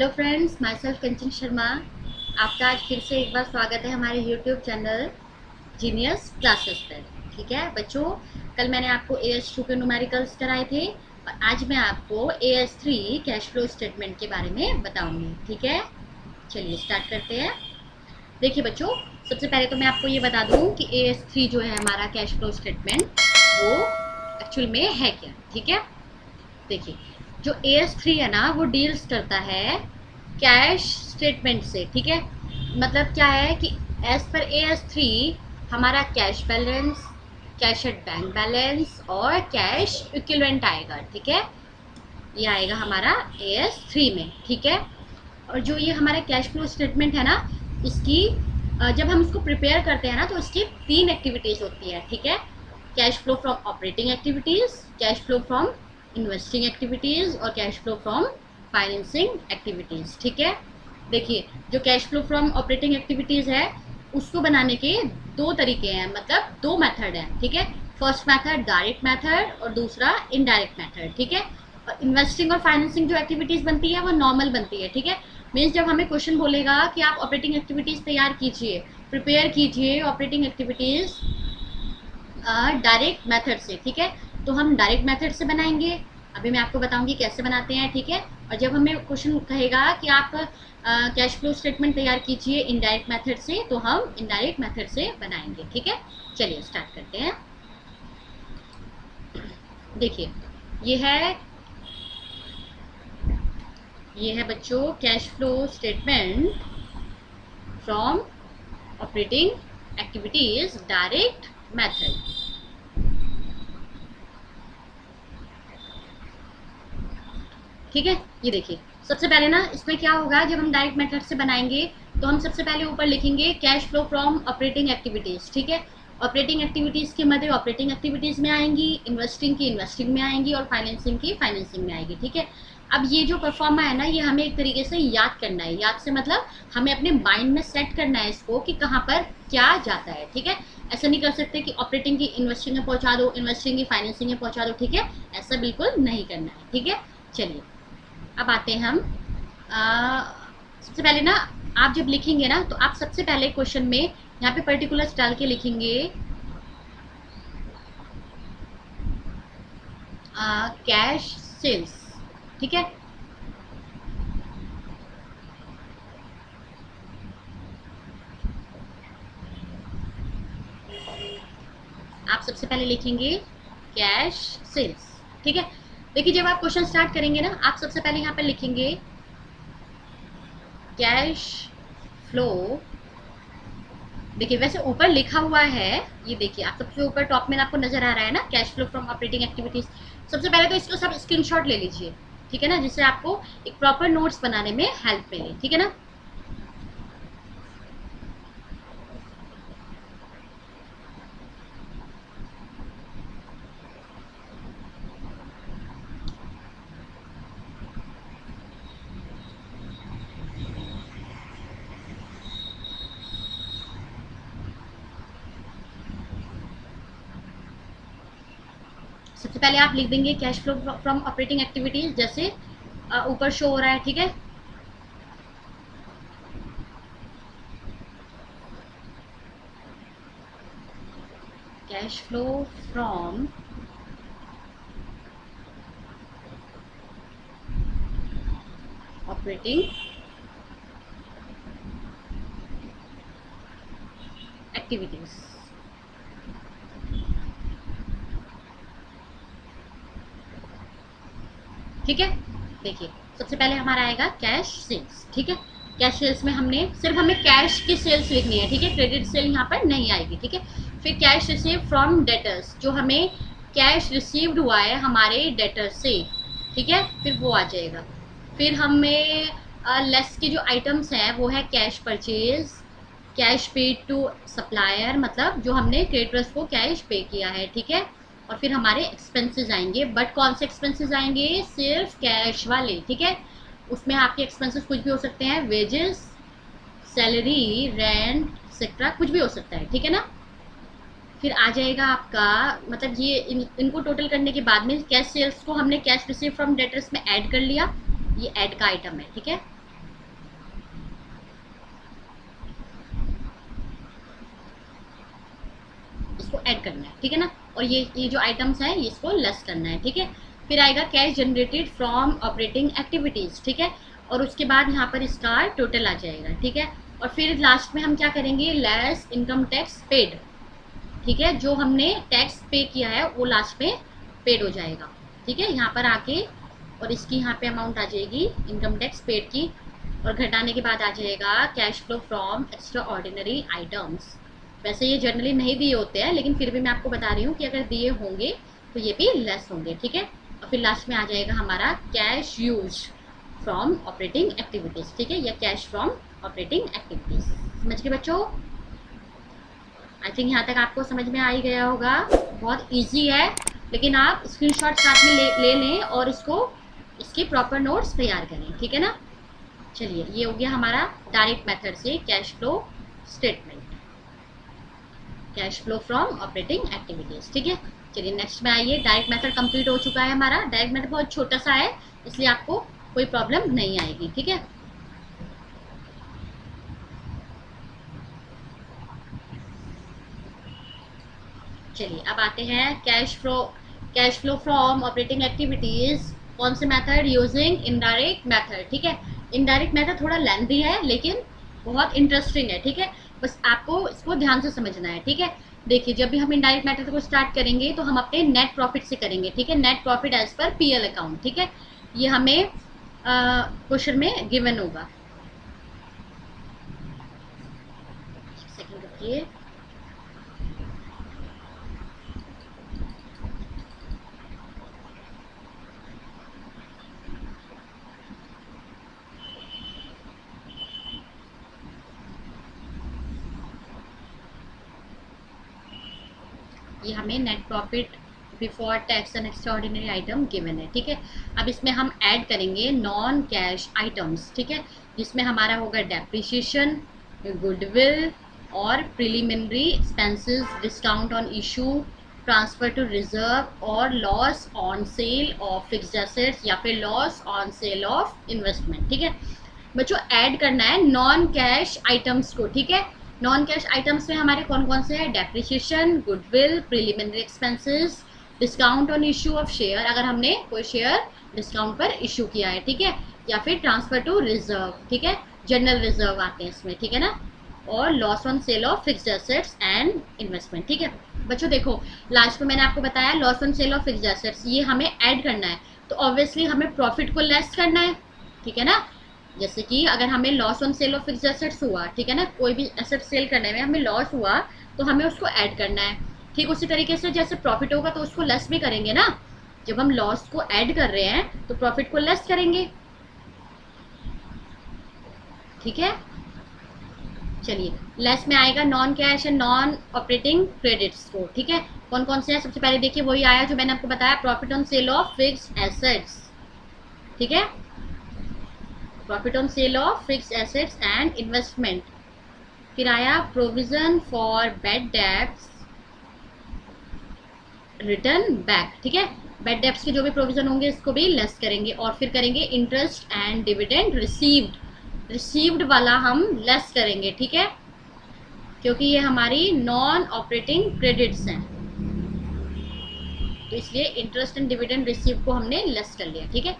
Hello friends, my self कंचन शर्मा। आपका आज फिर से एक बार स्वागत है हमारे यूट्यूब चैनल जीनियस क्लासेस पर। ठीक है बच्चों, कल मैंने आपको AS2 के न्यूमेरिकल्स कराए थे और आज मैं आपको AS3 कैश फ्लो स्टेटमेंट के बारे में बताऊंगी। ठीक है, चलिए स्टार्ट करते हैं। देखिए बच्चों, सबसे पहले तो मैं आपको ये बता दूं कि AS3 जो है हमारा कैश फ्लो स्टेटमेंट, वो एक्चुअल में है क्या। ठीक है, देखिए जो AS3 है ना, वो डील्स करता है कैश स्टेटमेंट से। ठीक है, मतलब क्या है कि एज पर AS3 हमारा cash balance, cash at bank balance और कैश इक्विवेलेंट आएगा। ठीक है, ये आएगा हमारा AS3 में। ठीक है, और जो ये हमारा कैश फ्लो स्टेटमेंट है ना, इसकी जब हम इसको प्रिपेयर करते हैं ना, तो इसकी 3 एक्टिविटीज़ होती है। ठीक है, cash flow from operating activities, cash flow from investing activities और cash flow from financing activities. ठीक है, देखिए जो cash flow from operating activities है, उसको बनाने के 2 तरीके हैं, मतलब 2 मेथड हैं। ठीक है, फर्स्ट मेथड डायरेक्ट मेथड और दूसरा इनडायरेक्ट मेथड। ठीक है, और इन्वेस्टिंग और फाइनेंसिंग जो एक्टिविटीज़ बनती है वो नॉर्मल बनती है। ठीक है, मीन्स जब हमें क्वेश्चन बोलेगा कि आप ऑपरेटिंग एक्टिविटीज़ तैयार कीजिए, प्रिपेयर कीजिए ऑपरेटिंग एक्टिविटीज़ डायरेक्ट मेथड से। ठीक है, तो हम डायरेक्ट मेथड से बनाएंगे। अभी मैं आपको बताऊंगी कैसे बनाते हैं। ठीक है, और जब हमें क्वेश्चन कहेगा कि आप कैश फ्लो स्टेटमेंट तैयार कीजिए इनडायरेक्ट मेथड से, तो हम इनडायरेक्ट मेथड से बनाएंगे। ठीक है, चलिए स्टार्ट करते हैं। देखिए ये है बच्चों cash flow statement from operating activities direct method. ठीक है, ये देखिए सबसे पहले ना इसमें क्या होगा, जब हम डायरेक्ट मेथड से बनाएंगे तो हम सबसे पहले ऊपर लिखेंगे cash flow from operating activities. ठीक है, ऑपरेटिंग एक्टिविटीज़ की मदद ऑपरेटिंग एक्टिविटीज़ में आएंगी, इन्वेस्टिंग की इन्वेस्टिंग में आएंगी और फाइनेंसिंग की फाइनेंसिंग में आएगी। ठीक है, अब ये जो परफॉर्मा है ना, ये हमें एक तरीके से याद करना है। याद से मतलब हमें अपने माइंड में सेट करना है इसको कि कहाँ पर क्या जाता है। ठीक है, ऐसा नहीं कर सकते कि ऑपरेटिंग की इन्वेस्टिंग में पहुंचा दो, इन्वेस्टिंग की फाइनेंसिंग में पहुंचा दो। ठीक है, ऐसा बिल्कुल नहीं करना है। ठीक है, चलिए अब आते हैं हम सबसे पहले ना, आप जब लिखेंगे ना, तो आप सबसे पहले क्वेश्चन में यहाँ पे पर्टिकुलर्स डाल के लिखेंगे कैश सेल्स। ठीक है, आप सबसे पहले लिखेंगे कैश सेल्स। ठीक है, देखिए जब आप क्वेश्चन स्टार्ट करेंगे ना, आप सबसे पहले यहाँ पर लिखेंगे कैश फ्लो। देखिए वैसे ऊपर लिखा हुआ है, ये देखिए आप सबसे ऊपर टॉप में आपको नजर आ रहा है ना, cash flow from operating activities. सबसे पहले तो इसको सब स्क्रीनशॉट ले लीजिए। ठीक है ना, जिससे आपको एक प्रॉपर नोट्स बनाने में हेल्प मिले। ठीक है ना, सबसे पहले आप लिख देंगे cash flow from operating activities, जैसे ऊपर शो हो रहा है। ठीक है, cash flow from operating activities. ठीक है, देखिए सबसे पहले हमारा आएगा कैश सेल्स। ठीक है, कैश सेल्स में हमें कैश की सेल्स लिखनी है। ठीक है, क्रेडिट सेल यहाँ पर नहीं आएगी। ठीक है, फिर कैश रिसीव फ्रॉम डेटर्स, जो हमें कैश रिसीव्ड हुआ है हमारे डेटर्स से। ठीक है, फिर वो आ जाएगा। फिर हमें लेस के जो आइटम्स हैं वो है cash purchase, cash paid to supplier, मतलब जो हमने क्रेडिटर्स को कैश पे किया है। ठीक है, और फिर हमारे एक्सपेंसेस आएंगे, बट कौन से एक्सपेंसेस आएंगे, सिर्फ कैश वाले। ठीक है, उसमें आपके एक्सपेंसेस कुछ भी हो सकते हैं, वेजेस, सैलरी, रेंट एक्सेट्रा, कुछ भी हो सकता है। ठीक है ना, फिर आ जाएगा आपका, मतलब ये इनको टोटल करने के बाद में कैश सेल्स को हमने कैश रिसीव फ्रॉम डेटर्स में ऐड कर लिया, ये ऐड का आइटम है। ठीक है, इसको ऐड करना है, ठीक है ना। और ये जो आइटम्स हैं इसको लेस करना है, ठीक है। फिर आएगा cash generated from operating activities, ठीक है। और उसके बाद यहाँ पर इसका टोटल आ जाएगा, ठीक है। और फिर लास्ट में हम क्या करेंगे, लेस इनकम टैक्स पेड, ठीक है। जो हमने टैक्स पे किया है वो लास्ट में पेड हो जाएगा, ठीक है। यहाँ पर आके और इसकी यहाँ पे अमाउंट आ जाएगी इनकम टैक्स पेड की, और घटाने के बाद आ जाएगा cash flow from extra ordinary items. वैसे ये जनरली नहीं दिए होते हैं, लेकिन फिर भी मैं आपको बता रही हूँ कि अगर दिए होंगे तो ये भी लेस होंगे, ठीक है। और फिर लास्ट में आ जाएगा हमारा cash use from operating activities, ठीक है, या कैश फ्रॉम ऑपरेटिंग एक्टिविटीज़। समझ गए बच्चों? आई थिंक यहाँ तक आपको समझ में आ ही गया होगा। बहुत इजी है, लेकिन आप स्क्रीनशॉट साथ में ले लें और इसके प्रॉपर नोट्स तैयार करें, ठीक है ना। चलिए, ये हो गया हमारा डायरेक्ट मेथड से cash flow statement, cash flow from operating activities, ठीक है। चलिए नेक्स्ट में आइए। डायरेक्ट मेथड कंप्लीट हो चुका है हमारा। डायरेक्ट मेथड बहुत छोटा सा है, इसलिए आपको कोई प्रॉब्लम नहीं आएगी, ठीक है। चलिए अब आते हैं cash flow from operating activities. कौन से मेथड? यूजिंग इनडायरेक्ट मेथड, ठीक है। इनडायरेक्ट मेथड थोड़ा लेंथी है लेकिन बहुत इंटरेस्टिंग है, ठीक है। बस आपको इसको ध्यान से समझना है, ठीक है। देखिए, जब भी हम इनडायरेक्ट मेथड को स्टार्ट करेंगे तो हम अपने नेट प्रॉफिट से करेंगे, ठीक है। Net profit as per PL account, ठीक है। ये हमें क्वेश्चन में गिवन होगा। सेकंड रुकिए। ये हमें net profit before tax and extra ordinary item given है, ठीक है। अब इसमें हम ऐड करेंगे नॉन कैश आइटम्स, ठीक है, जिसमें हमारा होगा डेप्रिसिएशन, गुडविल और preliminary expenses, discount on issue, transfer to reserve और loss on sale of fixed assets या फिर loss on sale of investment, ठीक है। बच्चों, ऐड करना है नॉन कैश आइटम्स को, ठीक है। नॉन कैश आइटम्स में हमारे कौन कौन से हैं? Depreciation, goodwill, preliminary expenses, discount on issue of share, अगर हमने कोई शेयर डिस्काउंट पर इशू किया है, ठीक है, या फिर ट्रांसफर टू रिजर्व, ठीक है, जनरल रिजर्व आते हैं इसमें, ठीक है ना, और loss on sale of fixed assets and investment, ठीक है। बच्चों देखो, लास्ट में मैंने आपको बताया loss on sale of fixed assets, ये हमें ऐड करना है, तो ऑब्वियसली हमें प्रॉफिट को लेस करना है, ठीक है ना। जैसे कि अगर हमें loss on sale of fixed assets हुआ, ठीक है ना, कोई भी एसेट सेल करने में हमें लॉस हुआ तो हमें उसको ऐड करना है। ठीक उसी तरीके से जैसे प्रॉफिट होगा तो उसको लेस भी करेंगे ना। जब हम लॉस को ऐड कर रहे हैं तो प्रॉफिट को लेस करेंगे, ठीक है। चलिए, लेस में आएगा non cash and non operating credits को, ठीक है। कौन कौन से हैं? सबसे पहले देखिए वही आया जो मैंने आपको बताया, profit on sale of fixed assets, ठीक है, profit on sale of fixed assets and investment. फिर आया provision for bad debts return back, ठीक है। बैड डेब्ट्स के जो भी प्रोविजन होंगे इसको भी लेस करेंगे। और फिर करेंगे इंटरेस्ट एंड डिविडेंड रिसीव्ड वाला हम लेस करेंगे, ठीक है, क्योंकि ये हमारी नॉन ऑपरेटिंग क्रेडिट्स हैं, तो इसलिए इंटरेस्ट एंड डिविडेंड रिसीव को हमने लेस कर लिया, ठीक है।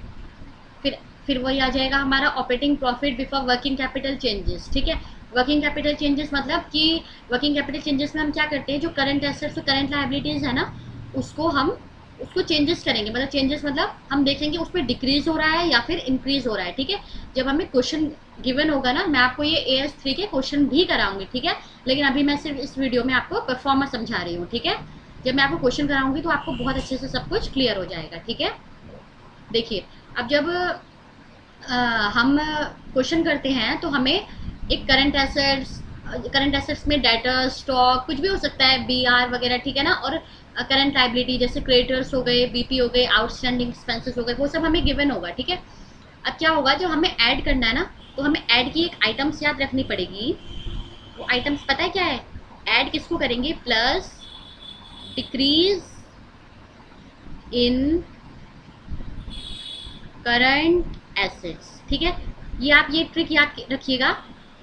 फिर वही आ जाएगा हमारा operating profit before working capital changes, ठीक है। वर्किंग कैपिटल चेंजेस मतलब कि वर्किंग कैपिटल चेंजेस में हम क्या करते हैं, जो करंट एसेट्स और करंट लायबिलिटीज़ है ना, उसको चेंजेस करेंगे। मतलब चेंजेस मतलब हम देखेंगे उसमें डिक्रीज हो रहा है या फिर इंक्रीज हो रहा है, ठीक है। जब हमें क्वेश्चन गिवन होगा ना, मैं आपको ये AS3 के क्वेश्चन भी कराऊंगी, ठीक है, लेकिन अभी मैं सिर्फ इस वीडियो में आपको परफॉर्मेंस समझा रही हूँ, ठीक है। जब मैं आपको क्वेश्चन कराऊंगी तो आपको बहुत अच्छे से सब कुछ क्लियर हो जाएगा, ठीक है। देखिए, अब जब हम क्वेश्चन करते हैं तो हमें एक करंट एसेट्स में डेटर, स्टॉक, कुछ भी हो सकता है, BR वगैरह, ठीक है ना, और करंट लाइबिलिटी जैसे क्रेडिटर्स हो गए, BP हो गए, आउटस्टैंडिंग एक्सपेंसेस हो गए, वो सब हमें गिवन होगा, ठीक है। अब क्या होगा, जब हमें ऐड करना है ना, तो हमें ऐड की एक आइटम्स याद रखनी पड़ेगी। वो आइटम्स पता है क्या है? ऐड किसको करेंगे? Plus decrease in current assets, ठीक है। ये ट्रिक याद रखिएगा।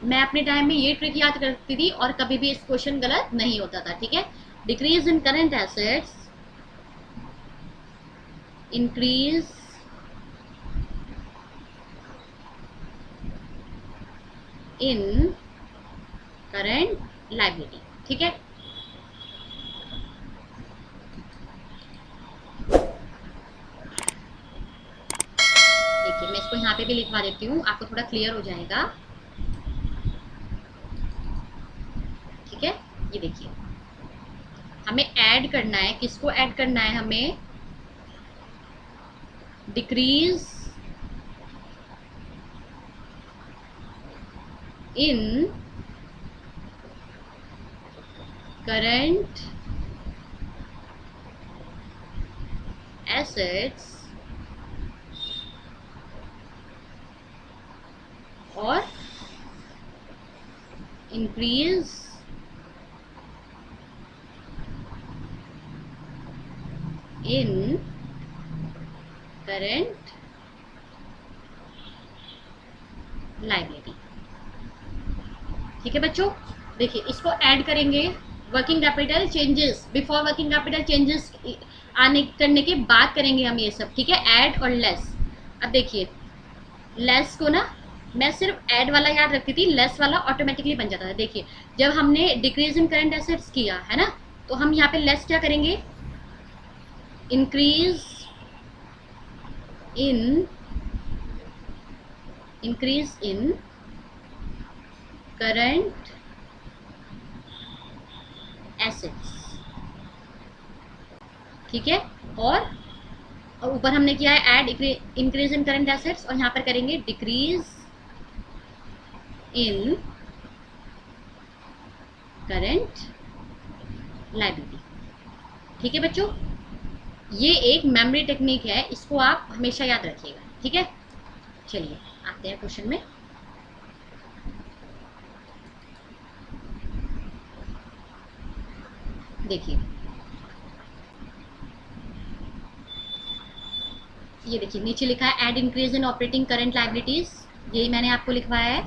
मैं अपने टाइम में ये ट्रिक याद करती थी और कभी भी इस क्वेश्चन गलत नहीं होता था, ठीक है। Decrease in current assets, increase in current liability. ठीक है, देखिए मैं इसको यहाँ पे भी लिखवा देती हूँ, आपको थोड़ा क्लियर हो जाएगा। ठीक है, ये देखिए हमें ऐड करना है, किसको ऐड करना है, हमें डिक्रीज इन करंट एसेट्स और इंक्रीज इन करंट लायबिलिटी। ठीक है बच्चों, देखिए इसको ऐड करेंगे, working capital changes, before working capital changes आने करने के बाद करेंगे हम ये सब। ठीक है, ऐड और लेस। अब देखिए लेस को ना मैं सिर्फ ऐड वाला याद रखती थी, लेस वाला ऑटोमेटिकली बन जाता था। देखिए जब हमने डिक्रीज इन करंट एसेट्स किया है ना, तो हम यहाँ पे लेस क्या करेंगे, इंक्रीज इन करंट एसेट्स। ठीक है, और ऊपर हमने किया है add increase in current assets, और यहाँ पर करेंगे डिक्रीज इन करंट लायबिलिटी। ठीक है बच्चों, ये एक मेमोरी टेक्निक है, इसको आप हमेशा याद रखिएगा। ठीक है, चलिए आते हैं क्वेश्चन में। देखिए ये देखिए नीचे लिखा है add increase in operating current liabilities, यही मैंने आपको लिखवाया है,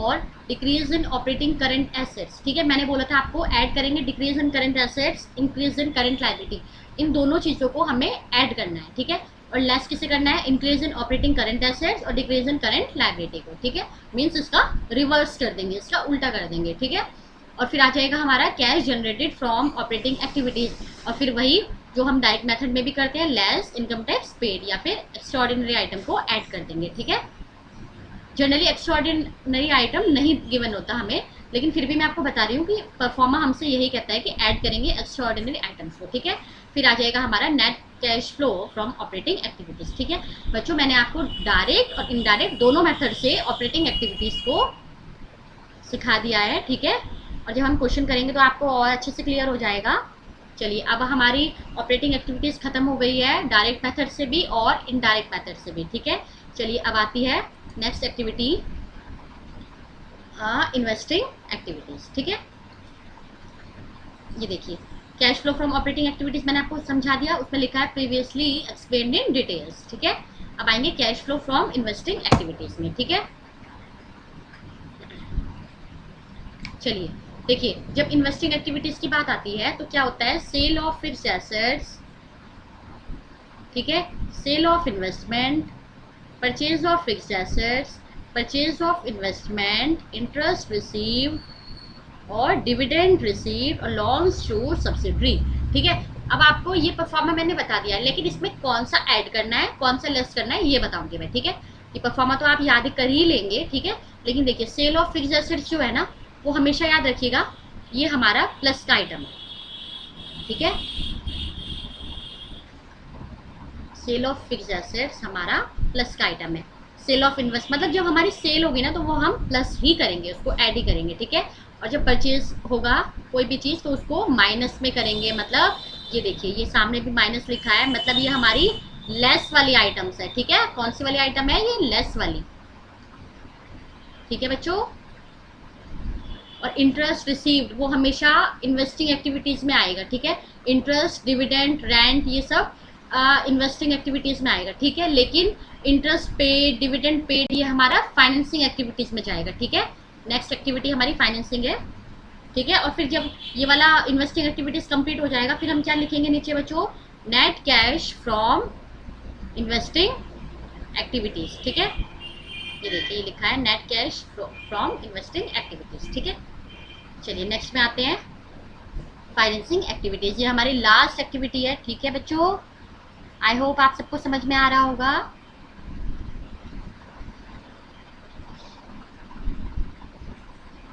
और decrease in operating current assets. ठीक है, मैंने बोला था आपको ऐड करेंगे decrease in current assets, increase in current liability, इन दोनों चीज़ों को हमें ऐड करना है। ठीक है, और लेस किसे करना है, increase in operating current assets और डिक्रीज इन करंट लायबिलिटी को। ठीक है, मीन्स इसका रिवर्स कर देंगे, इसका उल्टा कर देंगे। ठीक है, और फिर आ जाएगा हमारा cash generated from operating activities, और फिर वही जो हम डायरेक्ट मेथड में भी करते हैं, लेस इनकम टैक्स पेड, या फिर एक्स्ट्राऑर्डिनरी आइटम को ऐड कर देंगे। ठीक है, जनरली एक्स्ट्राऑर्डिनरी आइटम नहीं गिवन होता हमें, लेकिन फिर भी मैं आपको बता रही हूँ कि परफॉर्मा हमसे यही कहता है कि ऐड करेंगे एक्स्ट्राऑर्डिनरी आइटम्स को। ठीक है, फिर आ जाएगा हमारा net cash flow from operating activities. ठीक है बच्चों, मैंने आपको डायरेक्ट और इनडायरेक्ट दोनों मेथड से ऑपरेटिंग एक्टिविटीज को सिखा दिया है। ठीक है, और जब हम क्वेश्चन करेंगे तो आपको और अच्छे से क्लियर हो जाएगा। चलिए अब हमारी ऑपरेटिंग एक्टिविटीज खत्म हो गई है, डायरेक्ट मेथड से भी और इनडायरेक्ट मेथड से भी। ठीक है, चलिए अब आती है नेक्स्ट एक्टिविटी, इन्वेस्टिंग एक्टिविटीज। ठीक है, ये देखिए cash flow from operating activities मैंने आपको समझा दिया, उसमें लिखा है प्रीवियसली एक्सप्लेन्ड इन डिटेल्स। ठीक है, अब आएंगे cash flow from investing activities में। ठीक है, चलिए देखिए जब इन्वेस्टिंग एक्टिविटीज की बात आती है तो क्या होता है, सेल ऑफ फिक्स्ड एसेट्स, ठीक है, sale of investment, purchase of fixed assets, purchase of investment, interest receive और dividend receive along to subsidiary. ठीक है, अब आपको ये परफॉर्मा मैंने बता दिया है, लेकिन इसमें कौन सा ऐड करना है कौन सा लेस करना है ये बताऊंगी मैं। ठीक है, ये परफॉर्मा तो आप याद कर ही लेंगे। ठीक है, लेकिन देखिए सेल ऑफ फिक्स्ड एसेट्स जो है ना, वो हमेशा याद रखिएगा ये हमारा प्लस का आइटम है। ठीक है, सेल ऑफ फिक्स्ड एसेट्स हमारा प्लस का आइटम है। सेल ऑफ इन्वेस्ट मतलब जब हमारी सेल होगी ना तो वो हम प्लस ही करेंगे, उसको ऐड ही करेंगे। ठीक है, और जब परचेज होगा कोई भी चीज़ तो उसको माइनस में करेंगे, मतलब ये देखिए ये सामने भी माइनस लिखा है, मतलब ये हमारी लेस वाली आइटम्स है। ठीक है, कौन सी वाली आइटम है, ये लेस वाली। ठीक है बच्चों, और इंटरेस्ट रिसीव्ड वो हमेशा इन्वेस्टिंग एक्टिविटीज़ में आएगा। ठीक है, इंटरेस्ट, डिविडेंड, रेंट ये सब इन्वेस्टिंग एक्टिविटीज़ में आएगा। ठीक है, लेकिन इंटरेस्ट पेड, डिविडेंड पेड ये हमारा फाइनेंसिंग एक्टिविटीज़ में जाएगा। ठीक है, नेक्स्ट एक्टिविटी हमारी फाइनेंसिंग है। ठीक है। और फिर जब ये वाला इन्वेस्टिंग एक्टिविटीज कंप्लीट हो जाएगा, फिर हम क्या लिखेंगे नीचे बच्चों, net cash from investing activities. ठीक है, ये देखिए ये लिखा है net cash from investing activities. ठीक है, चलिए नेक्स्ट में आते हैं, फाइनेंसिंग एक्टिविटीज। ये हमारी लास्ट एक्टिविटी है। ठीक है बच्चों, आई होप आप सबको समझ में आ रहा होगा।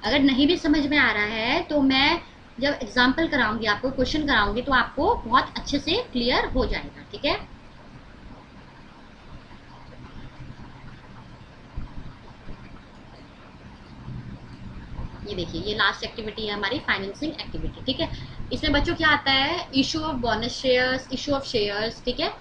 अगर नहीं भी समझ में आ रहा है तो मैं जब एग्जाम्पल कराऊंगी, आपको क्वेश्चन कराऊंगी, तो आपको बहुत अच्छे से क्लियर हो जाएगा। ठीक है, ये देखिए ये लास्ट एक्टिविटी है हमारी फाइनेंसिंग एक्टिविटी। ठीक है, इसमें बच्चों क्या आता है, issue of bonus shares, issue of shares, ठीक है,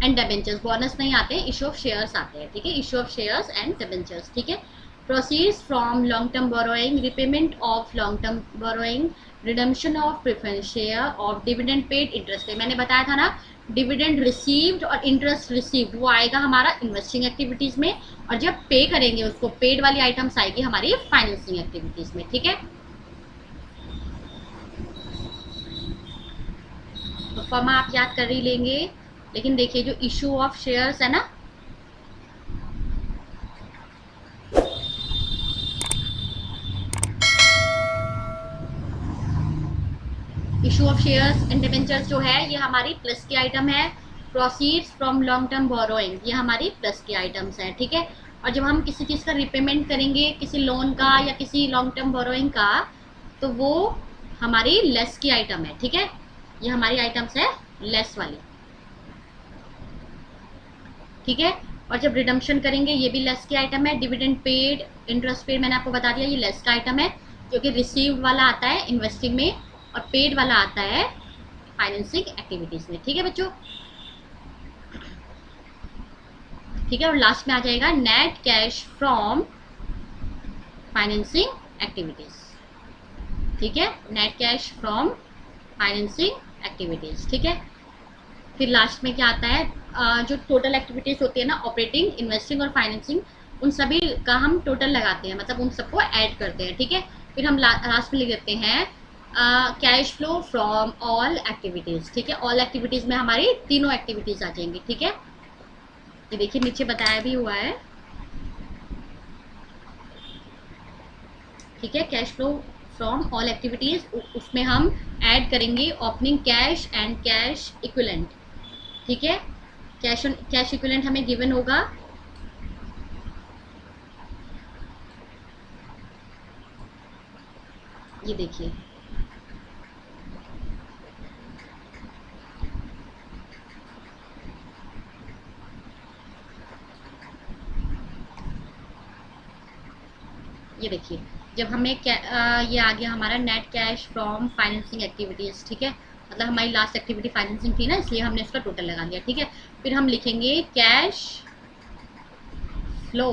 एंड डिबेंचर्स। बोनस नहीं आते, इशू ऑफ शेयर्स आते हैं। ठीक है, issue of shares and debentures. ठीक है, proceeds from long term borrowing, repayment of long term borrowing, redemption of preference share, of dividend paid, interest पे। मैंने बताया था ना, डिविडेंड रिसीव्ड और इंटरेस्ट रिसीव्ड वो आएगा हमारा इन्वेस्टिंग एक्टिविटीज में, और जब पे करेंगे उसको पेड वाली आइटम्स आएगी हमारी फाइनेंसिंग एक्टिविटीज में। ठीक है, तो फर्म आप याद कर ही लेंगे, लेकिन देखिए जो इशू ऑफ शेयर्स है ना, issue of shares and debentures जो है ये हमारी प्लस की आइटम है। Proceeds from long term borrowing ये हमारी प्लस की आइटम्स है। ठीक है, और जब हम किसी चीज़ का रिपेमेंट करेंगे, किसी लोन का या किसी लॉन्ग टर्म बोरोइंग का, तो वो हमारी लेस की आइटम है। ठीक है, ये हमारी आइटम्स है लेस वाली। ठीक है, और जब रिडम्पशन करेंगे ये भी लेस की आइटम है। डिविडेंड पेड, इंटरेस्ट पेड मैंने आपको बता दिया, ये लेस का आइटम है, जो कि रिसीव वाला आता है इन्वेस्टिंग में, और पेड वाला आता है फाइनेंसिंग एक्टिविटीज में। ठीक है बच्चों, ठीक है, और लास्ट में आ जाएगा net cash from financing activities. ठीक है, net cash from financing activities. ठीक है, फिर लास्ट में क्या आता है, जो टोटल एक्टिविटीज होती है ना, ऑपरेटिंग, इन्वेस्टिंग और फाइनेंसिंग, उन सभी का हम टोटल लगाते हैं, मतलब उन सबको ऐड करते हैं। ठीक है, फिर हम लास्ट में लिख देते हैं cash flow from all activities. ठीक है, ऑल एक्टिविटीज में हमारी तीनों एक्टिविटीज आ जाएंगी। ठीक है, ये देखिए नीचे बताया भी हुआ है। ठीक है, cash flow from all activities, उसमें हम ऐड करेंगे opening cash and cash equivalent. ठीक है, कैश इक्विवेलेंट हमें गिवन होगा, ये देखिए ये देखिए जब हमें ये आ गया हमारा net cash from financing activities. ठीक है, मतलब हमारी लास्ट एक्टिविटी फाइनेंसिंग थी ना, इसलिए हमने इसका टोटल लगा दिया। ठीक है, फिर हम लिखेंगे cash flow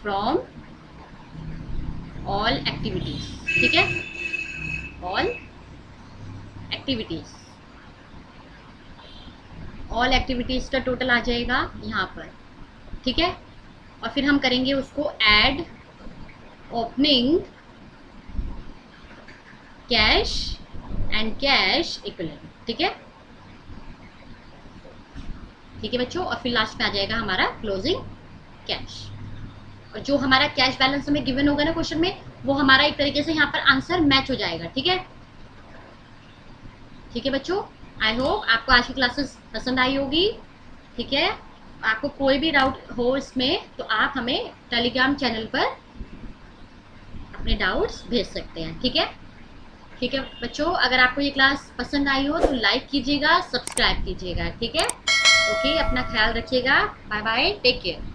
from all activities. ठीक है, ऑल एक्टिविटीज, ऑल एक्टिविटीज का टोटल आ जाएगा यहाँ पर। ठीक है, और फिर हम करेंगे उसको add opening cash and cash equivalent. ठीक है, ठीक है बच्चों, और फिर लास्ट में आ जाएगा हमारा क्लोजिंग कैश, और जो हमारा कैश बैलेंस हमें गिवन होगा ना क्वेश्चन में, वो हमारा एक तरीके से यहाँ पर आंसर मैच हो जाएगा। ठीक है, ठीक है बच्चों, आई होप आपको आज की क्लासेस पसंद आई होगी। ठीक है, आपको कोई भी डाउट हो इसमें तो आप हमें टेलीग्राम चैनल पर अपने डाउट्स भेज सकते हैं। ठीक है, ठीक है बच्चों, अगर आपको ये क्लास पसंद आई हो तो लाइक कीजिएगा, सब्सक्राइब कीजिएगा। ठीक है, ओके, अपना ख्याल रखिएगा, बाय बाय, टेक केयर।